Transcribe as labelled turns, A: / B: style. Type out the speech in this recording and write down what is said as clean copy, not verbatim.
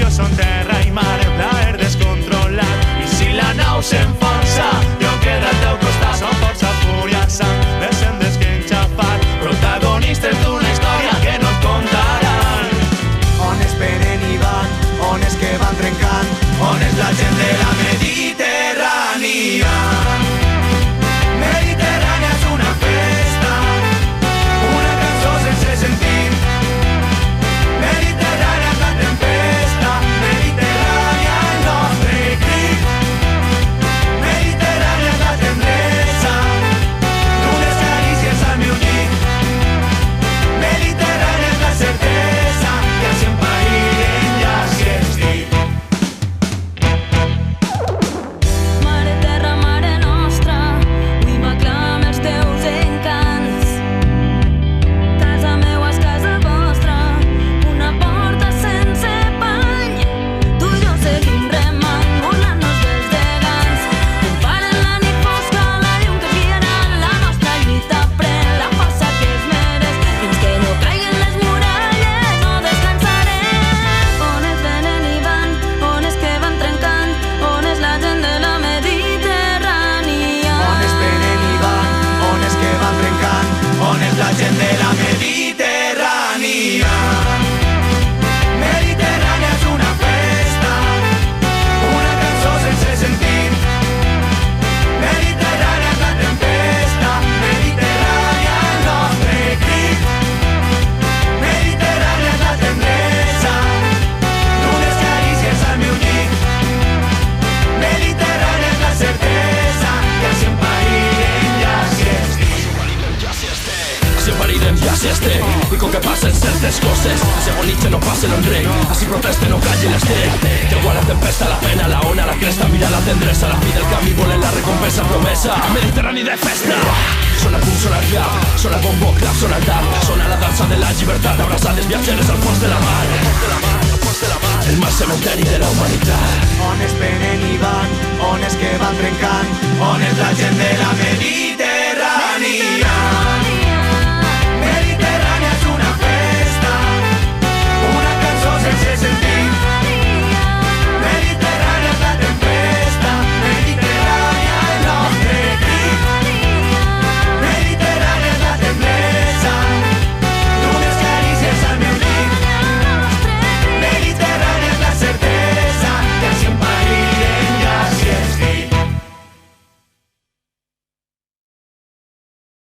A: jo són terra i mar, plaer descontrolat. I si la nau s'enfonsa, jo quedo al teu costat. Som força, fúria, sang, descendes que enxafar, protagonistes d'una història que no et contaran.
B: On es venen i van, on és que van trencant, on és la gent de la Mediterrània. Mediterrània és una festa, una cançó sense sentit. Mediterrània és la tempesta, Mediterrània el nostre crit. Mediterrània és la tendresa d'unes carícies al meu llit. Mediterrània és la certesa que si em païen ja si ets dit.
C: Mare terra, mare nostra, avui m'aclama els teus encants. Casa meua és casa vostra, una porta sense pany. Tu i jo seguim remant, burlant-nos dels gegants. Comparen la nit fosca, la llum que guiarà la nostra lluita. Pren la força que es mereix, fins que no caiguen les muralles no descansarem. On es venen i van, on és que van trencant, on és la gent de la Mediterrània.
B: On es venen i van, on és que van trencant, on és la gent de la Mediterrània. Mediterrània és una festa, una cançó sense sentit. Mediterrània és la tempesta, Mediterrània el nostre crit. Mediterrània és la tendresa d'unes carícies al meu llit. Mediterrània és la certesa que si em païen ja si ets dit.
D: Así parirem ja si esté, y con que pasen certes coses, ese bonito no pasen en rey, así proteste no calle l'esté. Llegó a la tempesta, la pena, la ona, la cresta, mira la tendresa, la fi del camí, volen la recompensa promesa. Mediterrani de festa. Sona el boom, sona el rap, sona el bombo, clap, sona el tap, sona la dansa de la llibertat, abraçades viatgeres al fons de la mar. El mar cementeri de la humanitat.
B: On es venen i van, on és que van trencant, on és la gent de la Mediterrània.